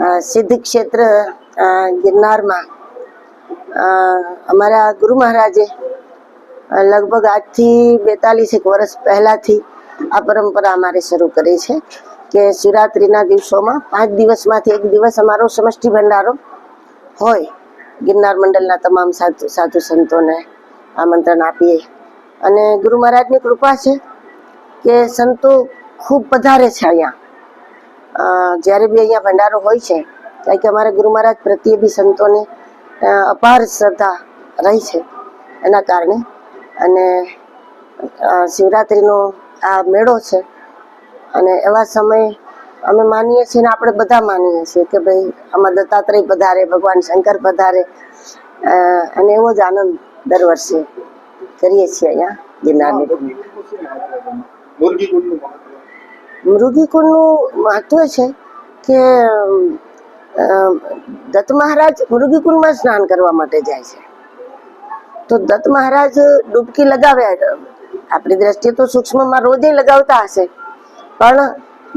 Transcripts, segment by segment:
સિદ્ધ ક્ષેત્ર ગિરનારમાં અમારા ગુરુ મહારાજે લગભગ આજથી 42 વર્ષ પહેલાથી આ પરંપરા અમારે શરૂ કરી છે કે શિવરાત્રિના દિવસોમાં 5 દિવસમાંથી એક દિવસ અમારો સમષ્ટિ ભંડારો હોય. ગિરનાર મંડળના તમામ સાધુ સંતોને આમંત્રણ આપીએ અને ગુરુ મહારાજની કૃપા છે કે સંતો ખૂબ પધારે છે અહીંયા. જ્યારે બી અહીંયા ભંડારો હોય છે કારણ કે અમારા ગુરુ મહારાજ પ્રત્યે બી સંતોને અપાર શ્રદ્ધા રહી છે એના કારણે. અને શિવરાત્રિનો આ મેળો છે અને એવા સમયે અમે માનીએ છીએ ને આપણે બધા માનીએ છીએ કે ભાઈ આમાં દત્તાત્રેય પધારે, ભગવાન શંકર પધારે અને એવો જ આનંદ દર વર્ષે કરીએ છીએ અહીંયા ગિરનારની. મૃગીકુંડનું મહત્વ છે કે દત્ત મહારાજ મૃગીકુંડમાં સ્નાન કરવા માટે જાય છે. તો દત્ત મહારાજ ડૂબકી લગાવ્યા, આપણી દ્રષ્ટિએ તો સૂક્ષ્મમાં રોજે લગાવતા હશે, પણ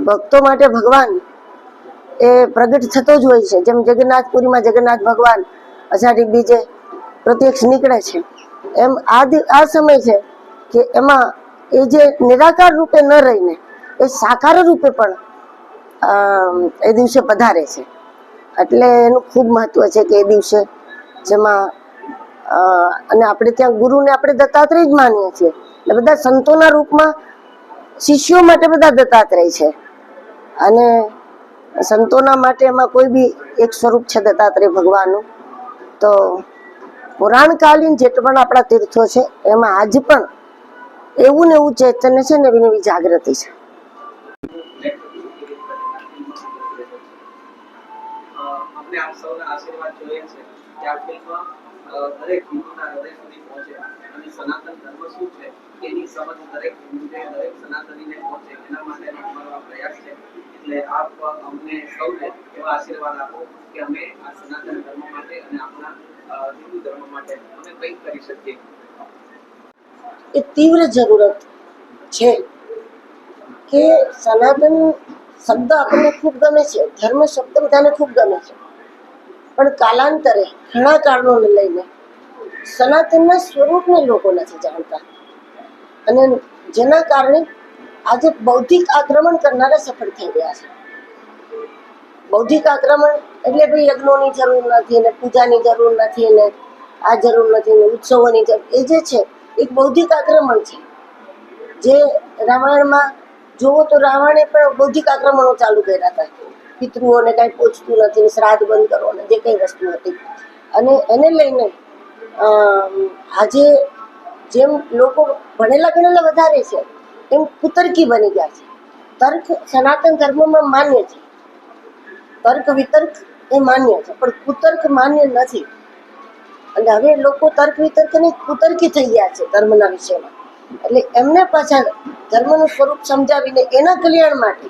ભક્તો માટે ભગવાન એ પ્રગટ થતો જ હોય છે. જેમ જગન્નાથપુરીમાં જગન્નાથ ભગવાન અષાઢી બીજે પ્રત્યક્ષ નીકળે છે, એમ આ સમય છે કે એમાં એ જે નિરાકાર રૂપે ન રહીને એ સાકાર રૂપે પણ એ દિવસે પધારે છે. એટલે એનું ખૂબ મહત્વ છે કે એ દિવસે જેમાં અને આપણે ત્યાં ગુરુને આપણે દત્તાત્રેય જ માનીએ છીએ એટલે બધા સંતોના રૂપમાં શિષ્યો માટે બધા દત્તાત્રેય છે અને સંતોના માટે એમાં કોઈ બી એક સ્વરૂપ છે દત્તાત્રેય ભગવાનનું. તો પુરાણકાલીન જેટલા પણ આપણા તીર્થો છે એમાં આજ પણ એવું ને એવું ચૈતન્ય છે, નવી નવી જાગૃતિ છે. આપણે આપ સૌના આશીર્વાદ જોઈએ છે કે આ ફિલ્મ દરેક હિન્દુના હૃદય સુધી પહોંચે અને સનાતન ધર્મ શું છે એની સમજ દરેક હિન્દુને, દરેક સનાતનીને પહોંચે એના માટેનો અમારો પ્રયાસ છે. એટલે આપ અમને સૌને એવા આશીર્વાદ આપો કે અમે આ સનાતન ધર્મ માટે અને આપણા હિન્દુ ધર્મ માટે અમે કંઈક કરી શકીએ. એ તીવ્ર જરૂરત છે કે સનાતન શબ્દ આપણને ખૂબ ગમે છે, ધર્મ શબ્દ બધાને ખૂબ ગમે છે, પણ કાલાંતરે ઘણા કારણોને લઈને સનાતનના સ્વરૂપને લોકો નથી જાણતા અને જેના કારણે આજે બૌદ્ધિક આક્રમણ કરનારા સફળ થઈ ગયા છે. બૌદ્ધિક આક્રમણ એટલે ભાઈ યજ્ઞોની જરૂર નથી ને પૂજાની જરૂર નથી ને આ જરૂર નથી ને ઉત્સવોની જરૂર, એ જે છે એક બૌદ્ધિક આક્રમણ છે. જે રામાયણમાં જોવો તો રાવણે પણ બૌદ્ધિક આક્રમણો ચાલુ કર્યા હતા. પિતૃઓને કાંઈ પૂછતું નથી, શ્રાદ્ધ બંધ કરો ને જે કંઈ વસ્તુ હતી. અને એને લઈને આજે જેમ લોકો ભણેલા ગણેલા વધારે છે એમ કુતર્કી બની ગયા છે. તર્ક સનાતન ધર્મમાં માન્ય છે, તર્ક વિતર્ક એ માન્ય છે, પણ કુતર્ક માન્ય નથી. અને હવે લોકો તર્ક વિતર્કની કુતર્કી થઈ ગયા છે ધર્મના વિષયમાં. એટલે એમને પાછા ધર્મનું સ્વરૂપ સમજાવીને એના કલ્યાણ માટે,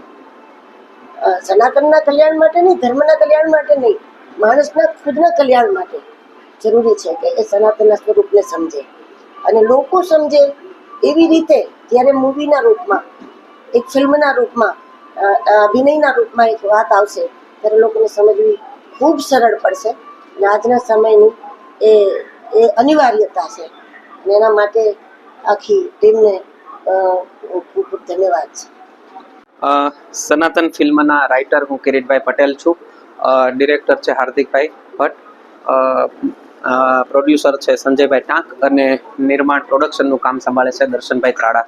સનાતનના કલ્યાણ માટે નહીં, ધર્મના કલ્યાણ માટે નહીં, માણસના ખુદના કલ્યાણ માટે જરૂરી છે કે એ સનાતનના સ્વરૂપને સમજે અને લોકો સમજે એવી રીતે જ્યારે મૂવીના રૂપમાં, એક ફિલ્મના રૂપમાં, અભિનયના રૂપમાં એક વાત આવશે ત્યારે લોકોને સમજવી ખૂબ સરળ પડશે. અને આજના સમયની એ અનિવાર્યતા છે અને એના માટે આખી ટીમને ખૂબ ખૂબ ધન્યવાદ છે. સનાતન ફિલ્મના રાઇટર હું કિરીટભાઈ પટેલ છું. ડિરેક્ટર છે હાર્દિકભાઈ ભટ્ટ, પ્રોડ્યુસર છે સંજયભાઈ ટાંક અને નિર્માણ પ્રોડક્શનનું કામ સંભાળે છે દર્શનભાઈ ત્રાડા.